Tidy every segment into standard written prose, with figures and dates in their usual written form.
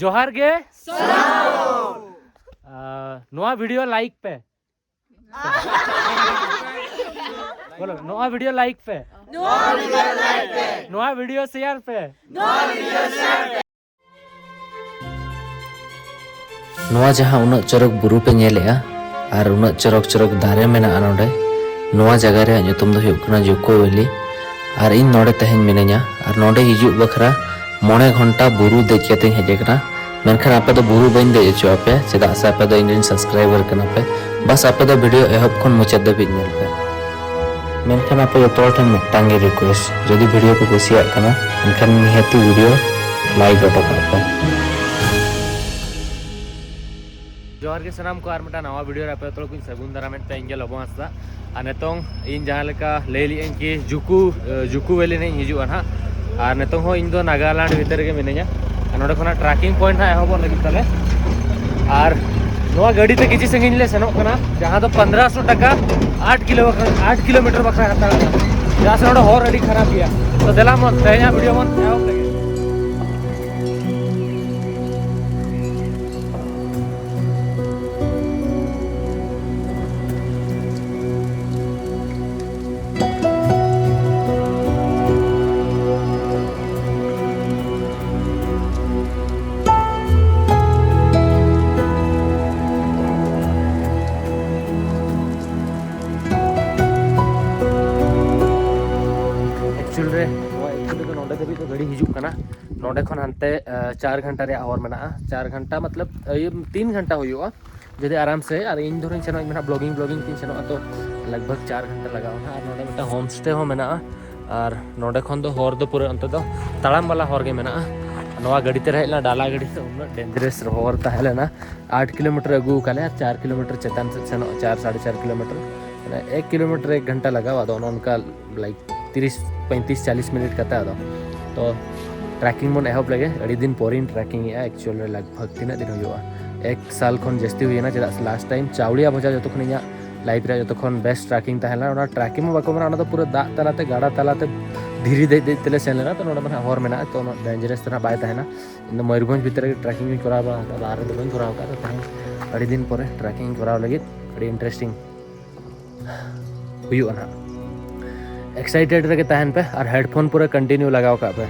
जोहार गे नोआ video like पे बोलो नोआ वीडियो लाइक पे नोआ वीडियो शेयर पे नोआ जहाँ उन्ना चरक बुरु पे नेलेआ और उन्ना चरक चरक दारे मेना नोडे नोआ जगह रे nyutum do huyuk kana Dzukou valley और इन नोडे तहेन मिने냐 और नोडे हिजुक बखरा 9 घंटा बुरु देख के तें हेजे कना मेनखान आपे दो बुरु बइन दे जो आपे चेदा से आपे दो इंडियन सब्सक्राइबर कना पे बस आपे दो वीडियो एहब खन मुचाद दे नेल पे मेनखान आपे जतो ठन मिटांगे रिक्वेस्ट जदि वीडियो को कुसिया कना मेनखान निहाती वीडियो लाइक अटो पे जोहार के सनाम को आर मिटा नवा वीडियो रे पे तो कुछ सगुन दारामेट पे इंगे लबो हस्ता आ नेतोंग इन जहां लेका ले ली कि जुकू वेली ने हिजुआ ना और नेतोंग हो इन दो नागालैंड भीतर के मिने냐 नोडे खोना ट्रैकिंग पॉइंट ना एहबो लगी तले और नोआ गाड़ी ते किछि संगिन ले सेनो कना जहां तो 1500 टका 8 किलोमीटर बखरा हता जहां से नोडे होर अडी खराब गया तो देला मत तेया वीडियो मन एहब लगे गाड़ी हिजुक कना नोडे खन हनते 4 घंटा रे आवर मेना 4 घंटा मतलब 3 घंटा हुआ जदि आराम से और इन धरन सेनो मेना ब्लॉगिंग तीन सेनो तो लगभग 4 घंटा लगाओ ना और नोडे मेटा होम स्टे हो मेना और नोडे खन दो होर दो पूरे अंत दो तड़ाम वाला होर गे मेना नवा गाड़ी ते रहला डाला गाड़ी से उन डेंजरस होर तहले ना 8 किलोमीटर अगू काले 4 किलोमीटर चेतन से सेनो 4 4.5 किलोमीटर 1 किलोमीटर 1 घंटा लगा दो उनका लाइक 30-35-40 मिनट कता दो तो ट्रैकिंग मन एहब लगे अड़ी दिन पोरिन ट्रैकिंग एक्चुअल लगभग तीना दिन हुआ 1 साल खन जस्ती हुई चेदा लास्ट टाइम चावड़िया भजा जो खन लाइफ रे जो खन बेस्ट ट्रैकिंग तहला ट्रैकिंग में बाको मना पूरा दाग तलाते गाड़ा तलाते धीरे दे तेले सेन लेना तो नोडे हर मेना तो डेंजरस तरह बाय तहना इन मयूरभंज भीतर ट्रैकिंग करा बाहर दो बन करा तो अड़ी दिन पर ट्रैकिंग करा लगे अड़ी इंटरेस्टिंग हुआ ना एक्साइटेड रहे तहन पे और हेडफोन पूरा कंटिन्यू लगाओ का पे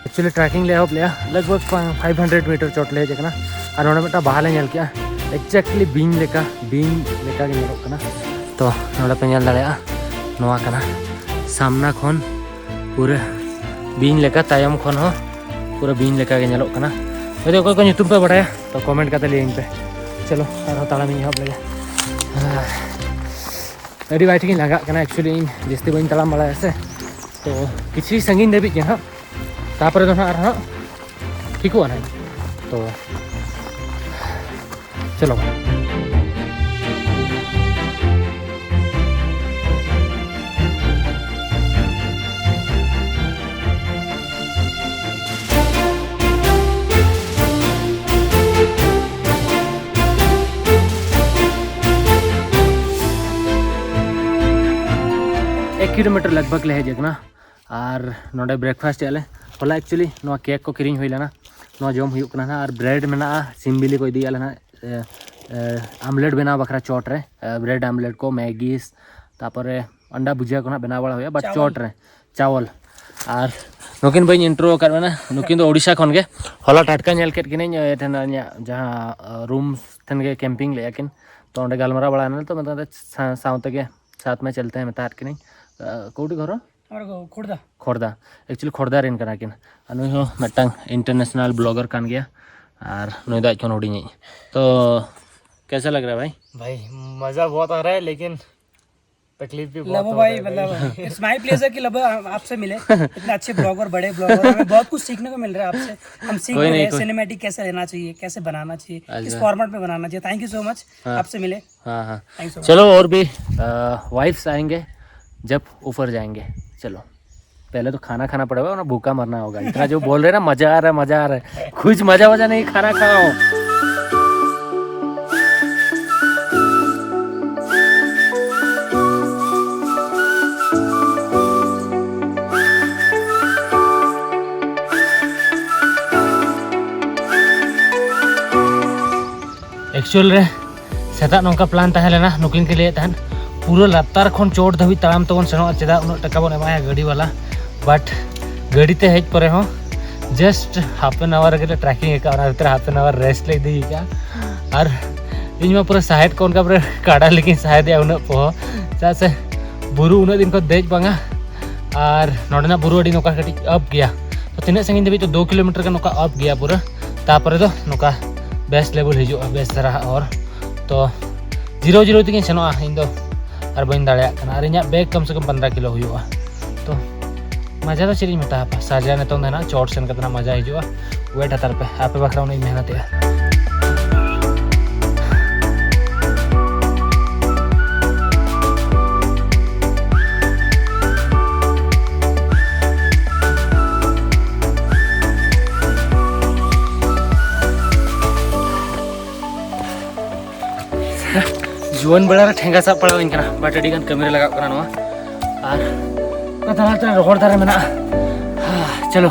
एक्चुअली ट्रैकिंग ले होप लिया लगभग 500 मीटर चोट ले जकना और नोडे मेटा बाहले नेल किया एक्जेक्टली बीन लेका के नेलो कना तो नोडे पे नेल दाड़ेया नोआ कना सामना खन पूरा बीन लेका तायम खन हो पूरा बीन लेका के नेलो कना यदि कोई को ᱧᱩᱛᱩᱢ पे बड़ाया तो कमेंट करते लिए इन पे चलो और तालामी यहाँ लगे अड़ी बैठे लगा कना एक्चुअली इन जस्ती बन तालाम बड़ा से तो किसी संगीन देवी के हाँ तापर तो ना ठीक हुआ ना तो चलो किलोमीटर लगभग ले जगना और नोडे ब्रेकफास्ट याले होला एक्चुअली नोआ केक को किरिंग होइला ना नोआ जम हुयुक कना और ब्रेड मेना सिमबिली को इदी ना आमलेट बना बखरा चोट रे ब्रेड आमलेट को मैगीस तापरे अंडा भुजिया को ना बना बड़ा होया बट चोट रे चावल और नुकिन बई इंट्रो करना नुकिन दो ओडिशा खन गे होला टटका नेल केट किने एठन जहां रूम थन के कैंपिंग ले याकिन तो अंडे गालमरा बड़ा ना तो मतलब साउथ के साथ में चलते हैं मतार कि नहीं कौटी घर खोर्दा एक्चुअली खोर्दा रेन कना किन नुई हो मिटंग इंटरनेशनल ब्लॉगर कान गया और नुई दा चोन हुडिंग तो कैसा लग रहा है भाई मजा बहुत आ रहा है लेकिन तकलीफ भी बहुत हो भाई मतलब इट्स माय प्लेजर कि लब आपसे मिले इतने अच्छे ब्लॉगर बड़े ब्लॉगर हमें बहुत कुछ सीखने को मिल रहा है आपसे हम सीख रहे हैं सिनेमैटिक कैसे लेना चाहिए कैसे बनाना चाहिए किस फॉर्मेट में बनाना चाहिए थैंक यू सो मच आपसे मिले हाँ चलो और भी वाइफ्स आएंगे जब ऊपर जाएंगे चलो पहले तो खाना पड़ेगा ना भूखा मरना होगा इतना जो बोल रहे ना मजा आ रहा है कुछ मजा नहीं खाना खाओ एक्चुअल रे सेता नौका प्लान तहे लेना नुकिन के लिए तहन पूरा लातार खन चोट धबी ताम तबन सेनो चेदा उन टका बन एमाया गाड़ी वाला बट गाड़ी ते हेज परे हो जस्ट हाफ एन आवर के ट्रैकिंग का भीतर हाफ एन आवर रेस्ट ले दी का और इन पूरा साहेद को उनका पूरा काड़ा लेकिन साहेद उन पो चा से बुरु उन दिन को देज बांगा और नोडना बुरु अड़ी नौका कटी अप गया तो तीन संगी दबी तो 2 किलोमीटर का नौका अप गया पूरा तापर दो नौका बेस्ट लेवल हिजुआ बेस्ट तरह और तो 0-0 तक सेनोआ इन दो और बन दाड़ा और इन बैग कम से कम 15 किलो हुआ तो मजा तो चली मेता साजा ने तो ना चोट सेन का मजा हिजुआ वेट हतार पे आपे बखरा उन्हें मेहनत जुआन बड़ा ठेंगा साब पड़ा बट अड़ी गान कमी लगा और रोहड़ दारे में चलो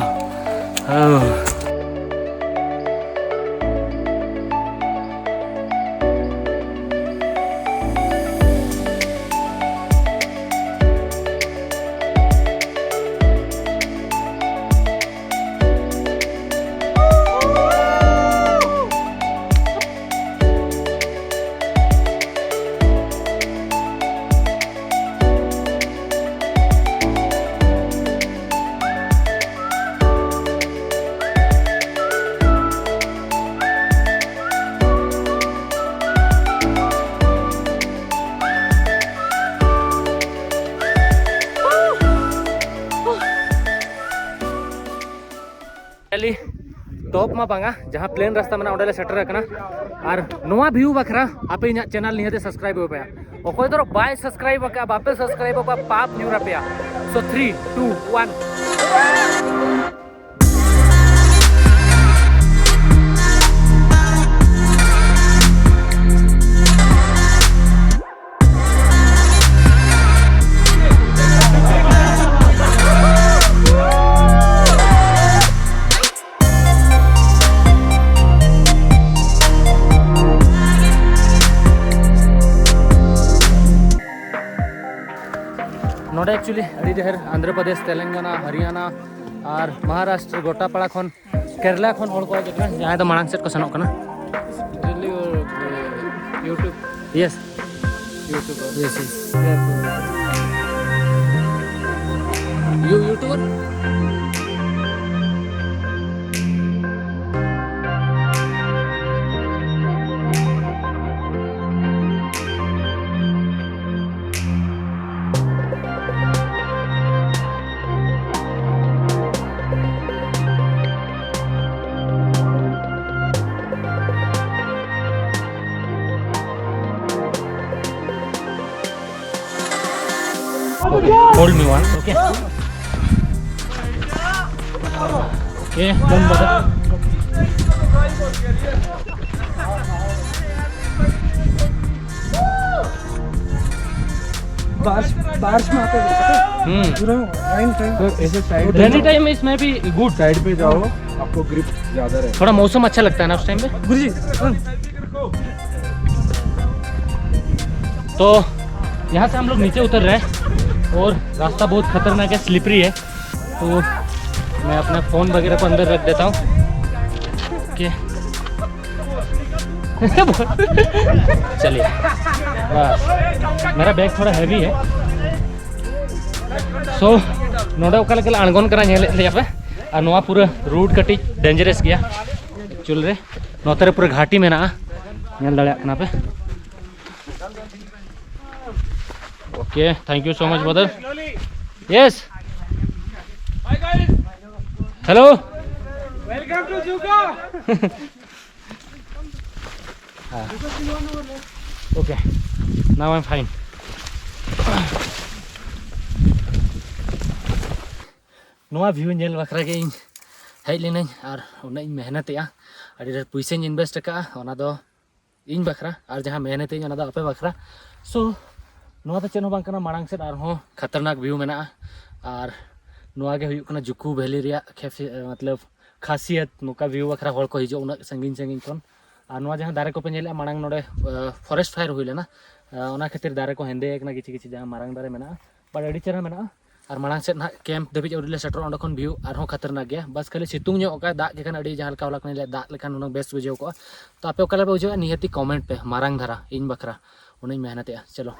टॉप मा बांगा जहाँ प्लेन रास्ता में ओडे सेटर करना और नोआ व्यू बखरा आपे इन चैनल निहते सब्सक्राइब हो पे ओकोय दरो बाय सब्सक्राइब का बापे सब्सक्राइब का पाप न्यूरा पे सो 3 2 1 नोडे एक्चुअली अड़ी ढेर आंध्र प्रदेश तेलंगाना हरियाणा और महाराष्ट्र गोटापाड़ा खन केरला खन हड़ को जहाँ तो मांग सेट को सनोक कना YouTube yes YouTube yes YouTuber Hold me once, okay? Okay, done, brother. बारिश में आते पूरा राइन टाइम तो ऐसे साइड रेनी टाइम में इसमें भी गुड साइड पे जाओ आपको ग्रिप ज्यादा रहे थोड़ा मौसम अच्छा लगता है ना उस टाइम पे गुरुजी तो यहाँ से हम लोग नीचे उतर रहे हैं और रास्ता बहुत खतरनाक है स्लिपरी है तो मैं अपना फ़ोन वगैरह को अंदर रख देता हूँ ओके चलिए बस मेरा बैग थोड़ा हैवी है सो नोडे ओकाले अणगोन करा पे और नोआ पूरा रूट कटी डेंजरस गया एक्चुअल रे नोते पूरा घाटी में ना पे okay thank you so much brother yes hello welcome to जुका okay now I am fine नोआ व्यू नेल बखरा के हेज लेना और उन्हें मेहनत अड़ी पैसा इन्वेस्ट का इन बखरा और जहाँ मेहनत आपे बखरा सो नोआ तो चेन हो बांग मांग से खतरनाक व्यू में और नोआ के हुई जुकू वैली मतलब खासियत नौका व्यू बखरा हड़ को हिजो उना संगीन संगीन खन और नवा जहाँ दारे को पे नेले मांग नोडे फॉरेस्ट फायर हुई लेना ओना खातिर दारे को हेंदे एक ना किछि किछि जहाँ मांग दारे मेना बट अड़ी चेहरा मेना और मांग से ना कैंप दबिज उड़ीले सेटर ऑन खन व्यू और खतरनाक गया बस खाली सितुंग ᱧᱚᱜ का दाग के अड़ी जहाँ हल्का वाला को दाग लेखान उन बेस्ट बुझे को तो आपे ओकला पे बुझे निहती कमेंट पे मांग धारा इन बखरा उन मेहनत चलो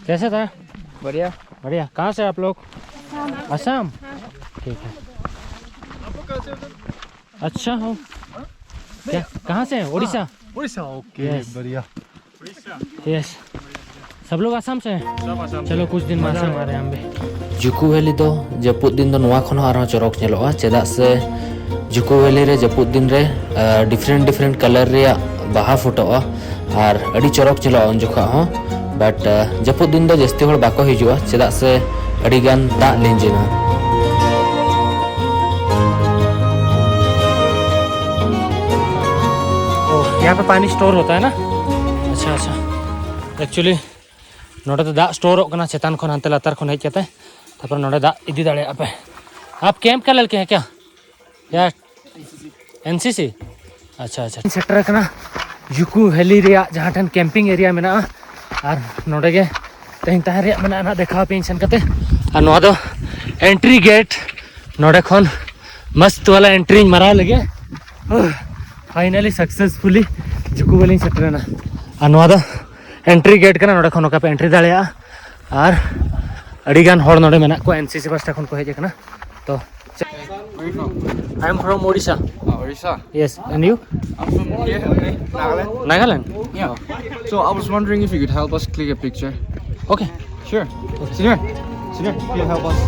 कैसे था? बढ़िया बढ़िया। कहाँ से आप लोग? असम। ठीक है। अच्छा हो क्या? कहाँ से? उड़ीसा। उड़ीसा ओके बढ़िया। यस सब लोग असम से हैं। चलो कुछ दिन में असम आ रहे हैं हम भी। जुको वैली दो जपुद दिन दो नवा खन आरो चरक नेलोआ चेदा से जुको वैली रे जपुद दिन रे डिफरेंट डिफरेंट कलर रे बाहा फुटोआ और अड़ी चरक चलो उन जोखा हो बट जपुद दिन दो जस्ती होड़ बाको हिजुआ चेदा से अड़ी गान दा लेंजिना। यहाँ पे पानी स्टोर होता है ना? अच्छा अच्छा। एक्चुअली नोडे तो दा स्टोर होना चेतान खन हंते लातार खन हेज कते तापर नोडे दा इदी दाड़े आपे। आप कैंप का लड़के हैं क्या? या एनसीसी? अच्छा अच्छा। सेक्टर कना जुकू वैली रिया जहाँ ठन कैंपिंग एरिया मेना और नोडे के तहिन तहां रिया मेना ना देखा पे इंसन कते और नोआ दो एंट्री गेट नोडे खन मस्त वाला एंट्री मारा लगे फाइनली सक्सेसफुली जुकू वैली सेक्टर ना और नोआ दो एंट्री गेट का नोडे खन पे एंट्री दाड़िया और अड़ी गान होड़ नोडे मेना को एनसीसी पास्टा खन को हेज कना तो I am from Odisha. Odisha. Yes, and you? I'm from here, Nagaland. Nagaland? Yeah. So I was wondering if you could help us click a picture. Okay. Sure. Senior, can you help us?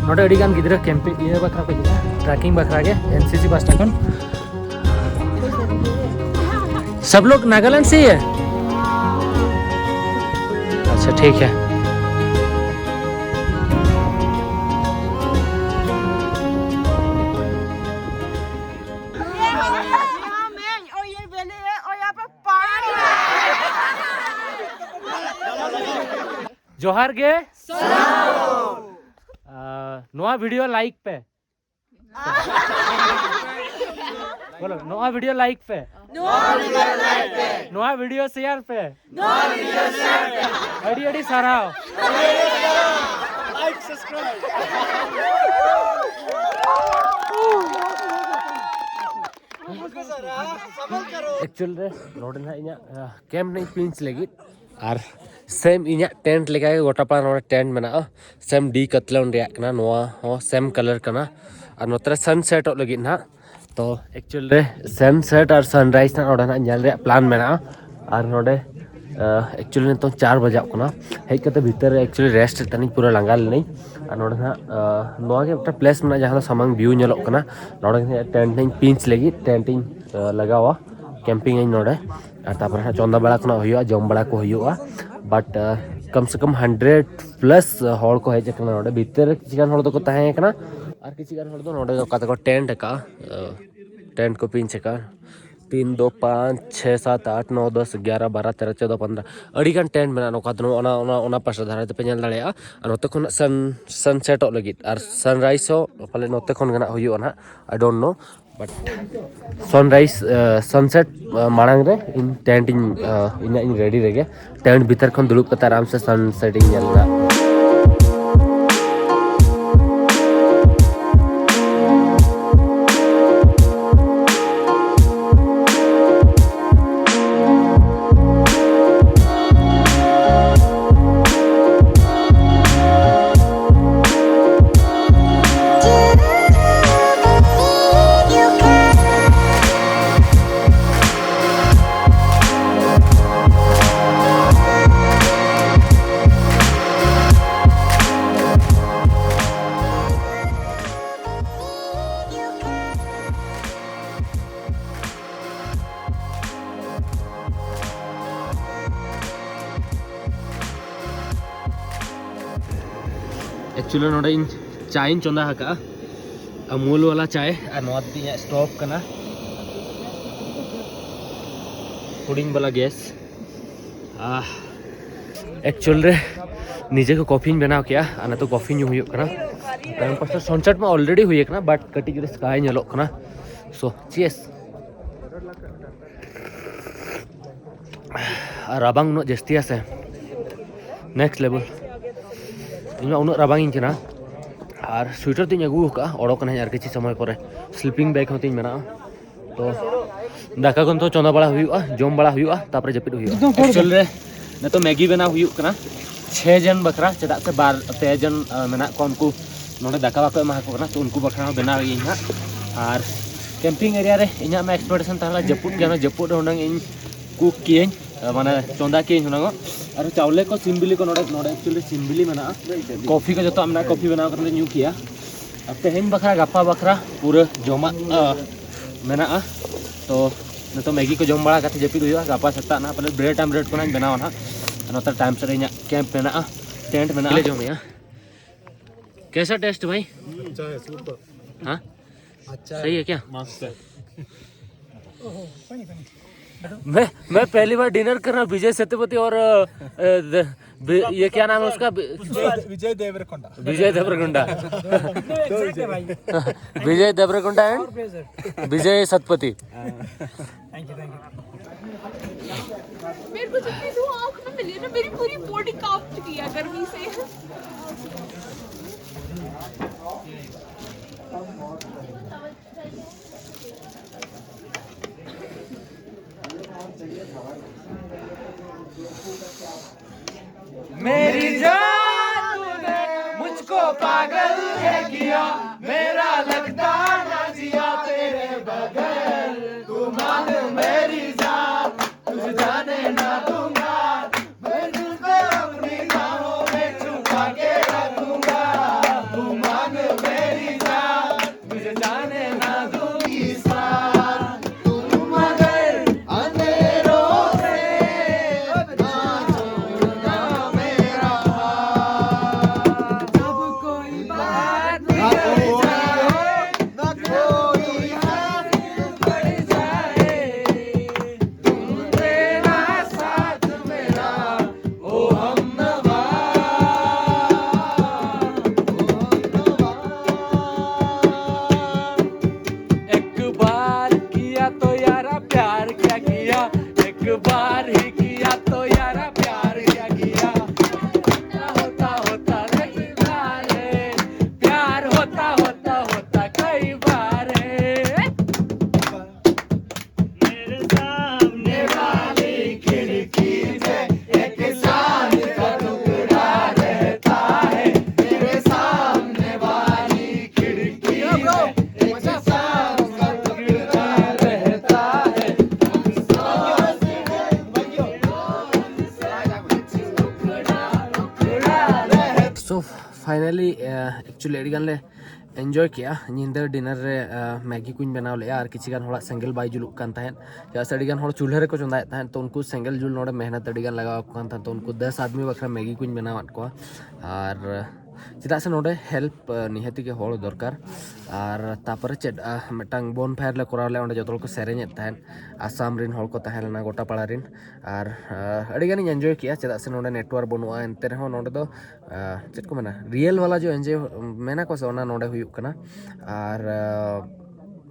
नोटे अड़ी गान गिदरा camping ये बकरा पे गिरा trekking बकरा के NCC pasta खन सब लोग नागालैंड से ही है? अच्छा ठीक है। जोहार गे नोआ वीडियो लाइक पे बोलो नोआ वीडियो लाइक पे नोआ वीडियो शेयर पे अड़ी अड़ी सराव लाइक सब्सक्राइब एक्चुअल रे नोडे ना इना कैंप नहीं पिंच लगी और सेम इना टेंट लेका गोटा पा नोडे टेंट मेना सेम डी कतलौन रिया कना नोआ हो सेम कलर कना और नोतरे सनसेट लगी ना तो एक्चुअल रे सनसेट और सनराइज ना नोडे ना ñel रे प्लान मेना और नोडे एक्चुअली तो 4 बजे कना हेज कते भीतर एक्चुअली रेस्ट तनी पूरा लंगा लेनी और नोडे ना नोआ के एक प्लेस मेना जहां सामंग व्यू ñelok कना नोडे टेंट नहीं पिंच लगी टेंटिंग लगावा कैंपिंग नोडे और तापर चंदा बड़ा को हुआ जम बड़ा को हुआ बट कम से कम 100+ हॉल को हेज कना नोडे भीतर किछगान हॉल को तहे कना और किछगान हॉल नोडे काते को टेंट का टेंट को पिंच का 3 2 5 6 7 8 9 10 11 12 13 14 15 अड़ीगान टेंट मेना नोका दनो ओना पास धारे पे नेल दाड़ेया और नोते खन सनसेट लगी और सनराइज पाले नोते खन गना हुआ ना I don't know but sunrise sunset मांग रे इन टेंट इन रेडी रेगे टेंट भीतर खन दुलुप कते आराम से सनसेट नेलना एक्चुअली नोडे इन चाय इन चंदा हका अमूल वाला चाय और नोआ ती स्टॉप कना हुडिंग वाला गैस एक्चुअल रे निजे को कॉफी बनाव किया आना तो कॉफी न्यू हुई कना टाइम पास सनसेट में ऑलरेडी हुई कना बट कटी जो स्काई नेलो कना सो चीयर्स राबांग नो जस्ती आसे नेक्स्ट लेवल इनमें उन राबांग इन कना और स्वेटर तीन अगू का ओडो कना यार किसी समय पर स्लीपिंग बैग होती मेना तो दाका कन तो चंदा बड़ा हुआ जम बड़ा हुआ तापर जपिट हुआ एक्चुअल रे न तो मैगी बना हुई कना 6 जन बकरा चदा से 2 जन मेना को उनको नोडे दाका बाको एमा को कना तो उनको बकरा बना गई ना और कैंपिंग एरिया रे इना में एक्सपेक्टेशन ताला जपुट गना जपुट होंडंग इन कुक किएं माने चंदा किएं होनांगो और चावले को सिमबिली को नोडे नोडे एक्चुअली सिमबिली मेना कॉफी को जो हमने कॉफी बना कर न्यू किया अब तेहन बकरा गप्पा बकरा पूरा जमा मेना तो न तो मैगी को जम बड़ा करते जपिट हुआ गप्पा सत्ता ना पहले ब्रेड आमलेट को बनावा ना नोतर टाइम से इना कैंप मेना टेंट मेना ले जमिया कैसा टेस्ट भाई अच्छा है सुपर हां अच्छा सही है क्या मस्त है मैं पहली बार डिनर कर रहा हूँ विजय सेतुपति और ये क्या नाम है उसका Vijay Deverakonda Vijay Deverakonda and Vijay Satpathy thank you मेरे को जितनी धुआं आँख में मिली ना मेरी पूरी बॉडी कांप चुकी है गर्मी से मेरी जान तूने मुझको पागल है किया मेरा लगता ना जिया तेरे बगैर तू मान मेरी जान तुझे जाने ना दूंगा मैं तुझको अपनी बाहों में छुपा के रखूंगा तू मान मेरी जान तुझे जाने ना दूंगी साथ तू मगर अंधेरों से ना छोड़ना मेरा हाथ जब कोई बात नहीं ना कोई हाथ पड़ जाए तुम तेरा साथ मेरा ओ हमनवा एक बार किया तो यारा प्यार क्या किया एक बार ही किया तो यारा प्यार क्या किया होता होता कई बार है प्यार होता होता होता कई बार है मेरे सामने वाली खिड़की से एक चांद का टुकड़ा रहता है मेरे सामने वाली खिड़की से एक चांद का टुकड़ा रहता है सो फाइनली एक्चुअली एडी गान ले एंजॉय किया निंदा डिनर रे मैगी कुछ बनाव ले और किसी गान होड़ा सेंगल बाई जुलुक कान तहन या एडी गान होड़ चूल्हे रे को चंदाए तहन तो उनको सेंगल जुल नोडे मेहनत एडी गान लगाव कान तहन तो उनको 10 आदमी बखरा मैगी कुछ बनावत को और चेदा से नोडे हेल्प निहति के होड़ दरकार और तापर चेड मिटांग बोन फायर ले कराव ले ओंडे जतल को सेरेញतहन आसाम रिन होड़ को तहलना गोटा पाड़ा रिन और एडी गान एंजॉय किया चेदा से नोडे नेटवर्क बनुआ एनते रहो नोडे दो चेद को मेना रियल वाला जो एंजॉय मेना को से ओना नोडे हुयुक कना और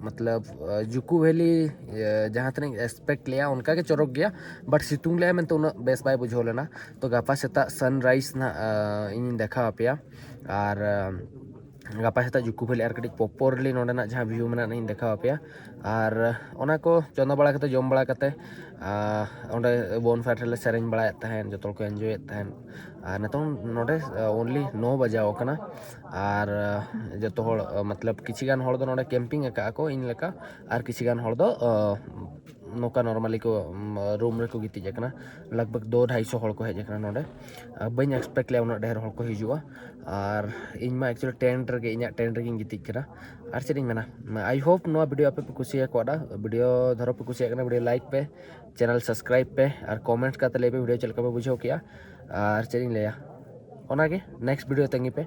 मतलब जुकू वैली जहाँ तक एक्सपेक्ट लिया उनका के चौरक गया बट सितुंग लिया मैं तो उन बेस बाय बुझो लेना तो गापा सेता सनराइज ना इन देखा पे और गापा सेता जुकू वैली और कटी पॉपुलरली नोडेना जहाँ व्यू में इन देखा पे और ओना को चंदा बड़ा कते जम बड़ा कते ओंडे बोन फायर ले सेरेñ बड़ा तहन जतल को एंजॉय तहन और नतों नोडे ओनली 9 बजाओ कना और जतो होड़ मतलब किसी गान होड़ दो नोडे कैंपिंग का को इन लेका और किसी गान होड़ दो नौका नॉर्मली को रूम रे को गिती जकना लगभग 200-250 होड़ को हेज जकना नोडे बइन एक्सपेक्ट ले उन ढेर होड़ को हिजुआ और इन मा एक्चुअली टेंट रे इना टेंट रे गिती करा और चेदिन मेना आई होप नो वीडियो पे कुसिया कोडा वीडियो धरो पे कुसिया कना वीडियो लाइक पे चैनल सब्सक्राइब पे और कमेंट का तले पे वीडियो चलका पे बुझो किया और चेदिन लेया ओना के नेक्स्ट वीडियो तंगी पे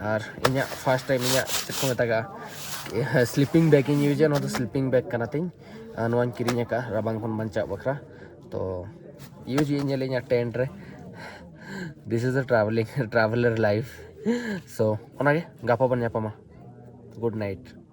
और इन फर्स्ट टाइम इन चेक को मेता स्लीपिंग बैग इन यूज ना तो स्लीपिंग बैग कना तीन नोन किरिंग का राबांग खन बंचा बखरा तो यूज इन टेंट रे this is a traveller life so ओनागे गापा बन गुड नाइट